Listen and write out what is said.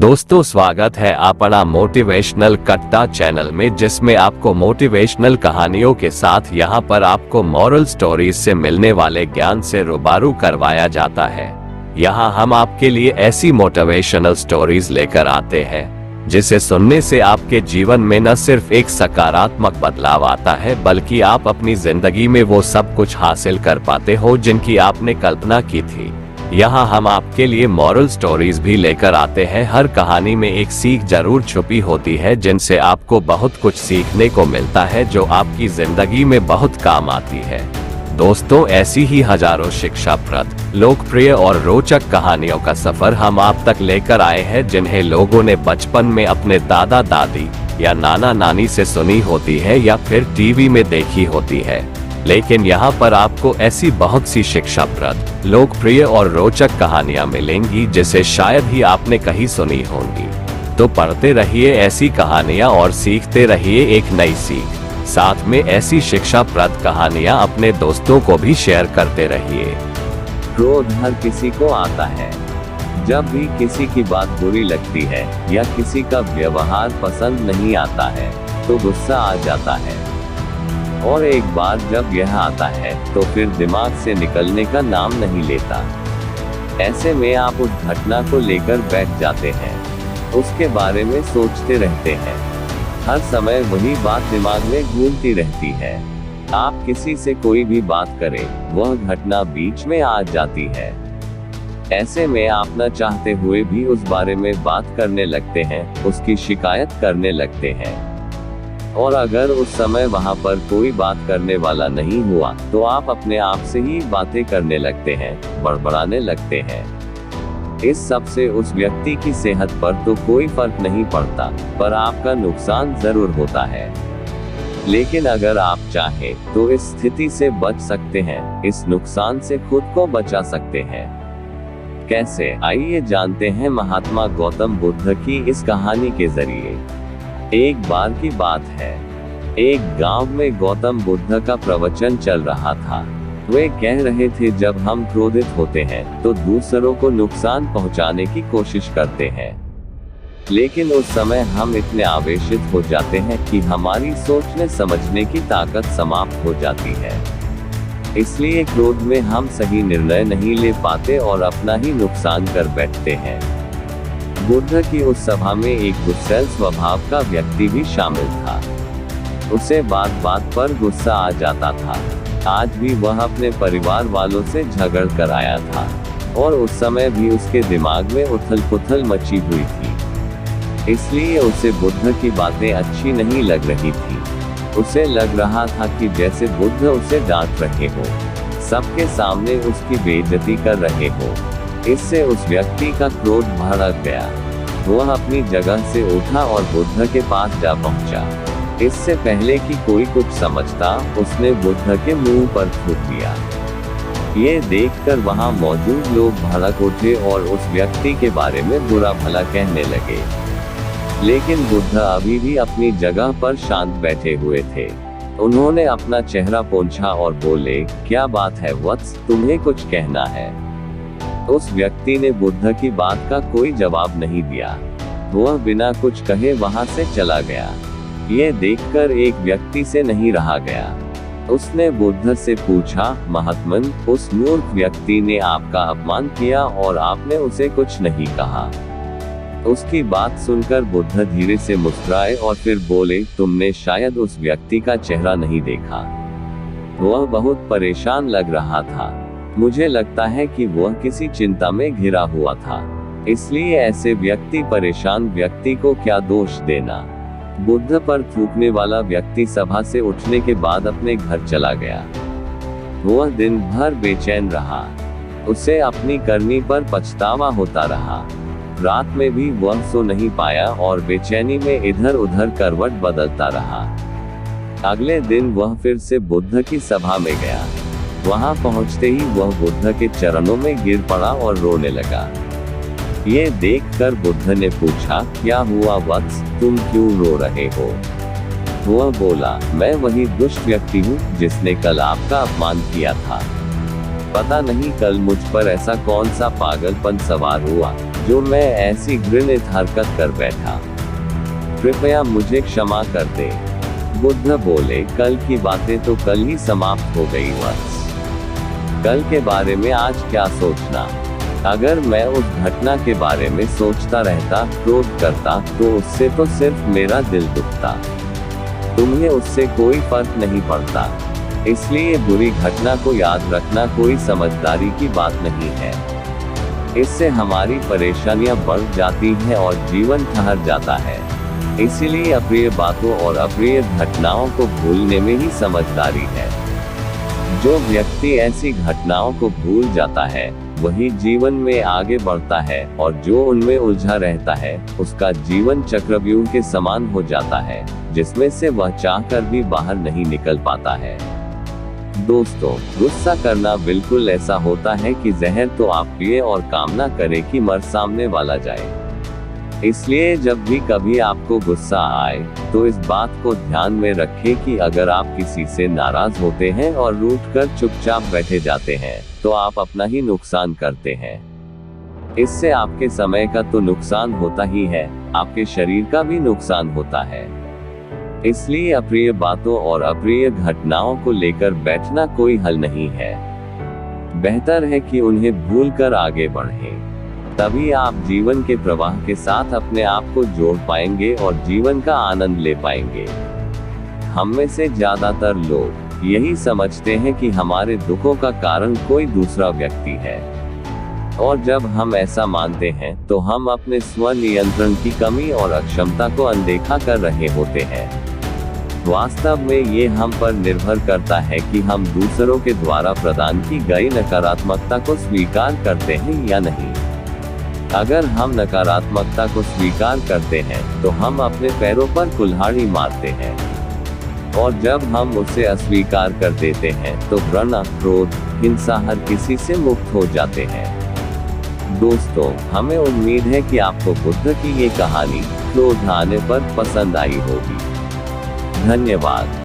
दोस्तों, स्वागत है अपना मोटिवेशनल कट्टा चैनल में, जिसमें आपको मोटिवेशनल कहानियों के साथ यहाँ पर आपको मॉरल स्टोरीज से मिलने वाले ज्ञान से रूबरू करवाया जाता है। यहाँ हम आपके लिए ऐसी मोटिवेशनल स्टोरीज लेकर आते हैं जिसे सुनने से आपके जीवन में न सिर्फ एक सकारात्मक बदलाव आता है, बल्कि आप अपनी जिंदगी में वो सब कुछ हासिल कर पाते हो जिनकी आपने कल्पना की थी। यहाँ हम आपके लिए मॉरल स्टोरीज भी लेकर आते हैं। हर कहानी में एक सीख जरूर छुपी होती है, जिनसे आपको बहुत कुछ सीखने को मिलता है, जो आपकी जिंदगी में बहुत काम आती है। दोस्तों, ऐसी ही हजारों शिक्षाप्रद, लोकप्रिय और रोचक कहानियों का सफर हम आप तक लेकर आए हैं, जिन्हें लोगों ने बचपन में अपने दादा दादी या नाना नानी से सुनी होती है या फिर टीवी में देखी होती है। लेकिन यहाँ पर आपको ऐसी बहुत सी शिक्षाप्रद, लोकप्रिय और रोचक कहानियाँ मिलेंगी जिसे शायद ही आपने कहीं सुनी होंगी। तो पढ़ते रहिए ऐसी कहानियाँ और सीखते रहिए एक नई सीख। साथ में ऐसी शिक्षाप्रद कहानियाँ अपने दोस्तों को भी शेयर करते रहिए। क्रोध हर किसी को आता है। जब भी किसी की बात बुरी लगती है या किसी का व्यवहार पसंद नहीं आता है तो गुस्सा आ जाता है, और एक बार जब यह आता है तो फिर दिमाग से निकलने का नाम नहीं लेता। ऐसे में आप उस घटना को लेकर बैठ जाते हैं, उसके बारे में सोचते रहते हैं। हर समय वही बात दिमाग में घूमती रहती है। आप किसी से कोई भी बात करें, वह घटना बीच में आ जाती है। ऐसे में आप न चाहते हुए भी उस बारे में बात करने लगते हैं, उसकी शिकायत करने लगते हैं। और अगर उस समय वहां पर कोई बात करने वाला नहीं हुआ तो आप अपने आप से ही बातें करने लगते हैं, बड़बड़ाने लगते हैं। इस सब से उस व्यक्ति की सेहत पर तो कोई फर्क नहीं पड़ता, पर आपका नुकसान जरूर होता है। लेकिन अगर आप चाहें तो इस स्थिति से बच सकते हैं, इस नुकसान से खुद को बचा सकते हैं। कैसे, आइए जानते हैं महात्मा गौतम बुद्ध की इस कहानी के जरिए। एक बार की बात है, एक गांव में गौतम बुद्ध का प्रवचन चल रहा था। वे कह रहे थे, जब हम क्रोधित होते हैं तो दूसरों को नुकसान पहुंचाने की कोशिश करते हैं, लेकिन उस समय हम इतने आवेशित हो जाते हैं कि हमारी सोचने समझने की ताकत समाप्त हो जाती है। इसलिए क्रोध में हम सही निर्णय नहीं ले पाते और अपना ही नुकसान कर बैठते हैं। बुद्ध की उस सभा में एक गुस्सैल स्वभाव का व्यक्ति भी शामिल था। उसे बात बात पर गुस्सा आ जाता था। आज भी वह अपने परिवार वालों से झगड़ कर आया था, और उस समय भी उसके दिमाग में उथल पुथल मची हुई थी। इसलिए उसे बुद्ध की बातें अच्छी नहीं लग रही थी। उसे लग रहा था कि जैसे बुद्ध उसे डांट रहे हो, सबके सामने उसकी बेइज्जती कर रहे हो। इससे उस व्यक्ति का क्रोध भड़क गया। वह अपनी जगह से उठा और बुद्ध के पास जा पहुंचा। इससे पहले कि कोई कुछ समझता, उसने बुद्ध के मुंह पर थूक दिया। ये देखकर वहां मौजूद लोग भड़क उठे और उस व्यक्ति के बारे में बुरा भला कहने लगे। लेकिन बुद्ध अभी भी अपनी जगह पर शांत बैठे हुए थे। उन्होंने अपना चेहरा पोंछा और बोले, क्या बात है वत्स, तुम्हें कुछ कहना है? उस व्यक्ति ने बुद्ध की बात का कोई जवाब नहीं दिया। वह बिना कुछ कहे वहां से चला गया। ये देखकर एक व्यक्ति से नहीं रहा गया। उसने बुद्ध से पूछा, महात्मन, उस मूर्ख व्यक्ति ने आपका अपमान किया और आपने उसे कुछ नहीं कहा। उसकी बात सुनकर बुद्ध धीरे से मुस्कुराए और फिर बोले, तुमने शायद उस व्यक्ति का चेहरा नहीं देखा। वह बहुत परेशान लग रहा था। मुझे लगता है कि वह किसी चिंता में घिरा हुआ था, इसलिए ऐसे परेशान व्यक्ति को क्या दोष देना। बुद्ध पर थूकने वाला व्यक्ति सभा से उठने के बाद अपने घर चला गया। वह दिन भर बेचैन रहा। उसे अपनी करनी पर पछतावा होता रहा। रात में भी वह सो नहीं पाया और बेचैनी में इधर उधर करवट बदलता रहा। अगले दिन वह फिर से बुद्ध की सभा में गया। वहां पहुंचते ही वह बुद्ध के चरणों में गिर पड़ा और रोने लगा। ये देखकर बुद्ध ने पूछा, क्या हुआ वत्स, तुम क्यों रो रहे हो? वह बोला, मैं वही दुष्ट व्यक्ति हूँ जिसने कल आपका अपमान किया था। पता नहीं कल मुझ पर ऐसा कौन सा पागलपन सवार हुआ जो मैं ऐसी घृणित हरकत कर बैठा। कृपया मुझे क्षमा कर दे। बुद्ध बोले, कल की बातें तो कल ही समाप्त हो गई वत्स। कल के बारे में आज क्या सोचना। अगर मैं उस घटना के बारे में सोचता रहता, क्रोध करता, तो उससे तो सिर्फ मेरा दिल दुखता। तुम्हें उससे कोई फर्क नहीं पड़ता। इसलिए बुरी घटना को याद रखना कोई समझदारी की बात नहीं है। इससे हमारी परेशानियां बढ़ जाती हैं और जीवन ठहर जाता है। इसीलिए अप्रिय बातों और अप्रिय घटनाओं को भूलने में ही समझदारी है। जो व्यक्ति ऐसी घटनाओं को भूल जाता है, वही जीवन में आगे बढ़ता है, और जो उनमें उलझा रहता है, उसका जीवन चक्रव्यूह के समान हो जाता है, जिसमें से वह चाहकर भी बाहर नहीं निकल पाता है। दोस्तों, गुस्सा करना बिल्कुल ऐसा होता है कि जहर तो आप पिए और कामना करें कि मर सामने वाला जाए। इसलिए जब भी कभी आपको गुस्सा आए, तो इस बात को ध्यान में रखें कि अगर आप किसी से नाराज होते हैं और रूठकर चुपचाप बैठे जाते हैं, तो आप अपना ही नुकसान करते हैं। इससे आपके समय का तो नुकसान होता ही है, आपके शरीर का भी नुकसान होता है। इसलिए अप्रिय बातों और अप्रिय घटनाओं को लेकर बैठना कोई हल नहीं है। बेहतर है कि उन्हें भूलकर आगे बढ़ें। तभी आप जीवन के प्रवाह के साथ अपने आप को जोड़ पाएंगे और जीवन का आनंद ले पाएंगे। हम में से ज्यादातर लोग यही समझते हैं कि हमारे दुखों का कारण कोई दूसरा व्यक्ति है, और जब हम ऐसा मानते हैं, तो हम अपने स्व नियंत्रण की कमी और अक्षमता को अनदेखा कर रहे होते हैं। वास्तव में ये हम पर निर्भर करता है कि हम दूसरों के द्वारा प्रदान की गई नकारात्मकता को स्वीकार करते हैं या नहीं। अगर हम नकारात्मकता को स्वीकार करते हैं, तो हम अपने पैरों पर कुल्हाड़ी मारते हैं, और जब हम उसे अस्वीकार कर देते हैं, तो घृणा, क्रोध, हिंसा हर किसी से मुक्त हो जाते हैं। दोस्तों, हमें उम्मीद है कि आपको बुद्ध की ये कहानी क्रोध आने पर पसंद आई होगी। धन्यवाद।